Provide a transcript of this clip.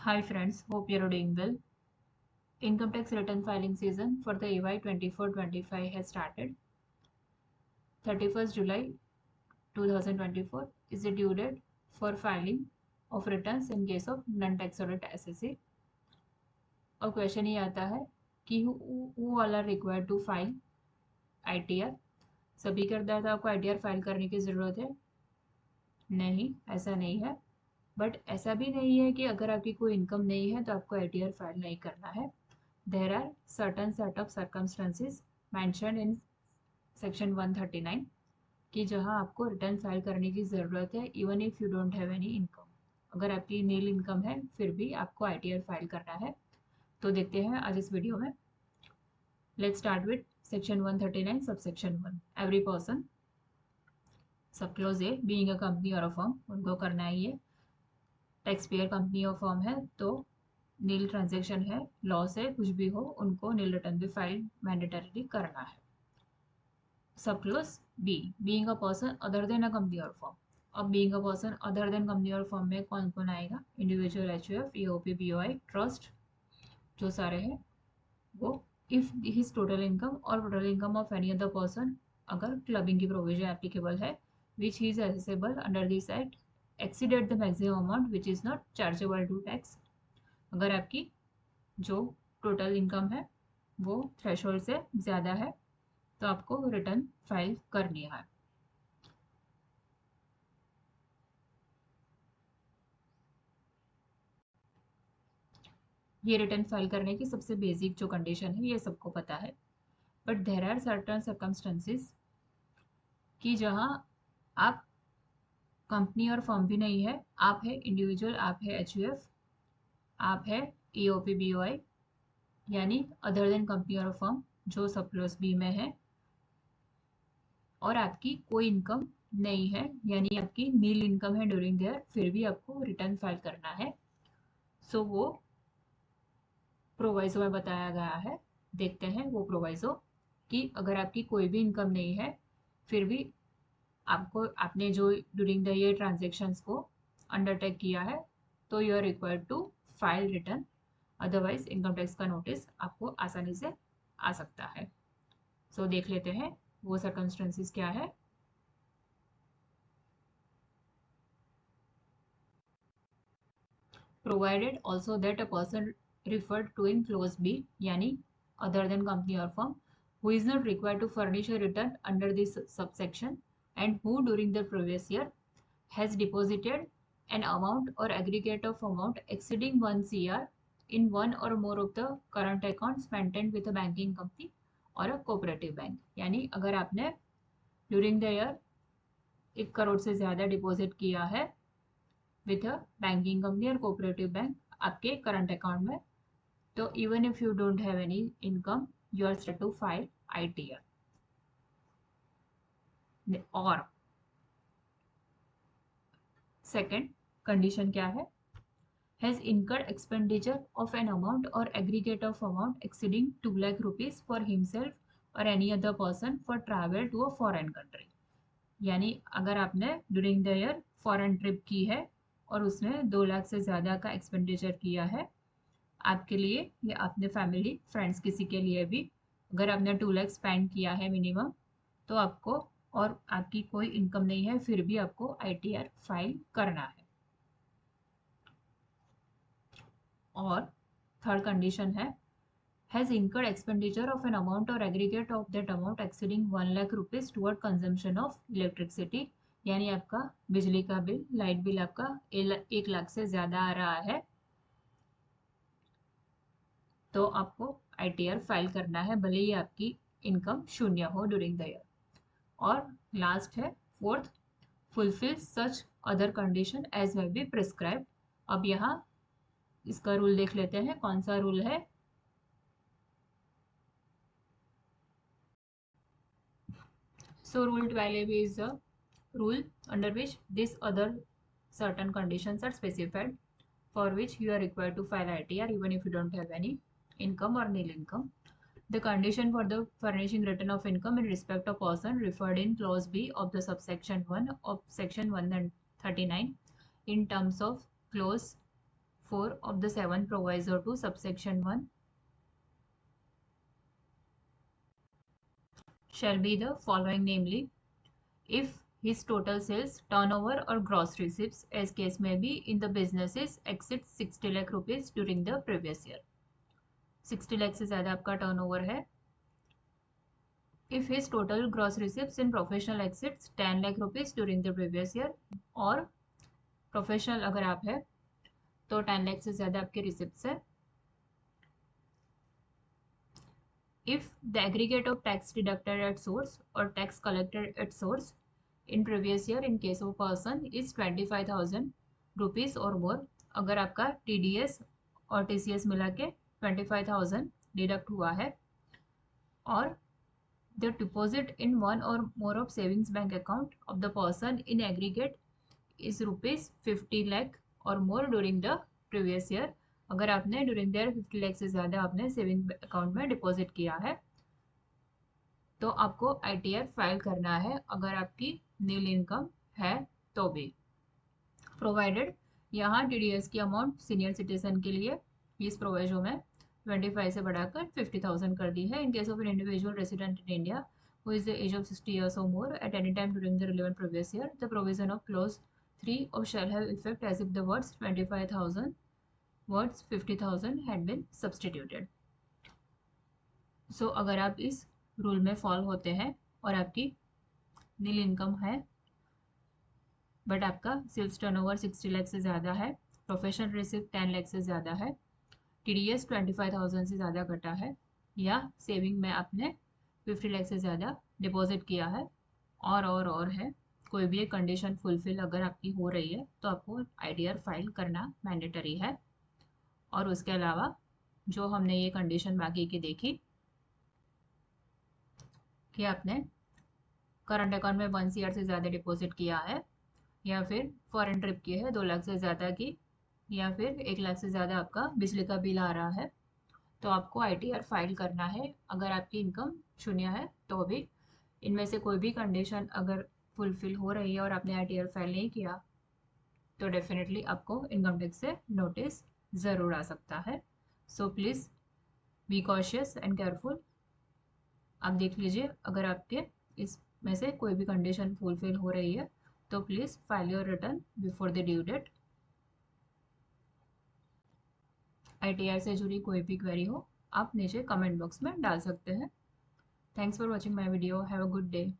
Hi friends, hope you're doing well. Income tax return filing season for the AY 24-25 has started. 31st July 2024 is the due date for filing of returns in case of non-taxable SSC. और question ये आता है कि who all are required to file ITR? सभी करदाता को ITR file करने की ज़रूरत है? नहीं, ऐसा नहीं है. बट ऐसा भी नहीं है कि अगर आपकी कोई इनकम नहीं है तो आपको ITR फाइल नहीं करना है. There are certain set of circumstances mentioned in section 139 कि जहां आपको रिटर्न फाइल करने की ज़रूरत है even if you don't have any income. अगर आपकी नील इनकम है फिर भी आपको ITR फाइल करना है. तो देखते हैं आज इस वीडियो में. Let's start with section 139 subsection 1. Every person, sub clause A, being a company और अ फर्म, उनको करना है ये. टैक्स पेयर कंपनी और फर्म है तो नील ट्रांजेक्शन है, लॉस है, कुछ भी हो उनको नील रिटर्न भी फाइल मैंडेटरीली करना है. Sub clause B, being a person other than a company और फर्म. अब being a person other than company और फर्म में कौन कौन आएगा? Individual, HUF, EOP, BOI, trust, जो सारे हैं वो. इफ हिज टोटल इनकम और total income of any other person, अगर क्लबिंग की प्रोविजन एप्लीकेबल है, which he is assessable under this act, exceeded the maximum amount which is not chargeable to tax. अगर आपकी जो टोटल इनकम है वो threshold से ज़्यादा है तो आपको रिटर्न फाइल करनी है. ये रिटर्न फाइल करने की सबसे बेसिक जो कंडीशन है ये सबको पता है. But there are certain circumstances कि जहाँ आप कंपनी और फर्म भी नहीं है, आप है इंडिविजुअल, आप है HUF, आप है EOP, BOI, यानी अदर देन कंपनी और फर्म जो सब क्लोज बी में है, और आपकी कोई इनकम नहीं है यानी आपकी नील इनकम है ड्यूरिंग देयर, फिर भी आपको रिटर्न फाइल करना है. सो वो प्रोवाइजो में बताया गया है. देखते हैं वो प्रोवाइजो कि अगर आपकी कोई भी इनकम नहीं है फिर भी आपको, आपने जो ड्यूरिंग द ईयर ट्रांजेक्शन्स को अंडरटेक किया है तो you are required to file return, otherwise income tax का नोटिस आपको आसानी से आ सकता है. सो देख लेते हैं वो सर्कमस्टेंसेस क्या है. Provided also that a person referred to in clause B, yani other than company or firm, who is not required to furnish a return under this subsection and who during the previous year has deposited an amount or aggregate of amount exceeding 1 CR in one or more of the current accounts maintained with a banking company or a cooperative bank. यानी अगर आपने during the year 1 crore से ज़्यादा deposit किया है with a banking company और cooperative bank आपके current account में, तो even if you don't have any income you are set to file ITR. और सेकंड कंडीशन क्या है? Has incurred expenditure of an amount और aggregate of amount exceeding 2 lakh rupees for himself और any other person for travel to a foreign country. यानी अगर आपने during the year foreign trip की है और उसमें 2 लाख से ज़्यादा का एक्सपेंडिचर किया है आपके लिए या अपने फैमिली फ्रेंड्स किसी के लिए भी, अगर आपने 2 लाख स्पेंड किया है मिनिमम, तो आपको, और आपकी कोई इनकम नहीं है फिर भी आपको ITR फाइल करना है. और थर्ड कंडीशन है has incurred expenditure of an amount और aggregate of that amount exceeding 1 lakh rupees toward consumption of electricity. यानी आपका बिजली का बिल, लाइट बिल आपका 1 लाख से ज़्यादा आ रहा है तो आपको ITR फाइल करना है भले ही आपकी इनकम शून्य हो ड्यूरिंग द ईयर. और लास्ट है fourth, fulfil such other condition as may be prescribe. अब यहाँ इसका रूल देख लेते हैं. कौन सा रूल है? So rule 12 is a rule under which this other certain conditions are specified for which you are required to file ITR even if you don't have any income or nil income. The condition for the furnishing return of income in respect of person referred in clause B of the subsection 1 of section 139 in terms of clause 4 of the 7 proviso to subsection 1 shall be the following, namely, if his total sales, turnover or gross receipts, as case may be, in the businesses exceeds 60 lakh rupees during the previous year. 60 lakh से ज़्यादा आपका turnover है. If his total gross receipts in professional exceeds 10 lakh rupees during the previous year, और professional अगर आप है तो 10 लाख से ज़्यादा आपके रिसिप्ट्स है. If the aggregate of tax deducted at source or tax collected at source in previous year in case of a person is 25,000 rupees or more, अगर आपका TDS और TCS मिला के 25,000 डिडक्ट हुआ है, और the deposit in one or more of savings bank account of the person in aggregate is rupees 50 lakh or more during the previous year, अगर आपने ड्यूरिंग द ईयर 50 लाख से ज़्यादा आपने सेविंग अकाउंट में डिपॉजिट किया है, तो आपको ITR फाइल करना है अगर आपकी नील इनकम है तो भी, प्रोवाइडेड यहाँ TDS की अमाउंट सीनियर सिटीजन के लिए इस प्रोविजन में 25 से बढ़ाकर 50,000 कर दी है. In case of an individual resident in India who is the age of 60 years or more at any time during the relevant previous year, the provision of clause 3 of shall have effect as if the words 25,000 words 50,000 had been substituted. So अगर आप इस rule में follow होते हैं और आपकी नील income है but आपका सेल्स टर्नओवर 60 लाख से ज़्यादा है, प्रोफेशनल रिसिप्ट 10 लाख से ज़्यादा है, TDS 25,000 से ज़्यादा कटा है, या सेविंग में आपने 50 लाख से ज़्यादा डिपॉजिट किया है, और है, कोई भी एक कंडीशन फुलफिल अगर आपकी हो रही है तो आपको ITR फाइल करना मैंडेटरी है. और उसके अलावा जो हमने ये कंडीशन बाकी की देखी कि आपने करंट अकाउंट में 1 CR से ज़्यादा डिपॉजिट किया है, या फिर फॉरेन ट्रिप की है 2 लाख से ज़्यादा की, या फिर 1 लाख से ज़्यादा आपका बिजली का बिल आ रहा है, तो आपको ITR फाइल करना है अगर आपकी इनकम 0 है तो भी. इनमें से कोई भी कंडीशन अगर फुलफिल हो रही है और आपने ITR फाइल नहीं किया तो डेफिनेटली आपको इनकम टैक्स से नोटिस ज़रूर आ सकता है. So please be cautious and careful. आप देख लीजिए अगर आपके इसमें से कोई भी कंडीशन फुलफिल हो रही है तो please file your return before the due date. ITR से जुड़ी कोई भी क्वेरी हो आप नीचे कमेंट बॉक्स में डाल सकते हैं. Thanks for watching my video. Have a good day.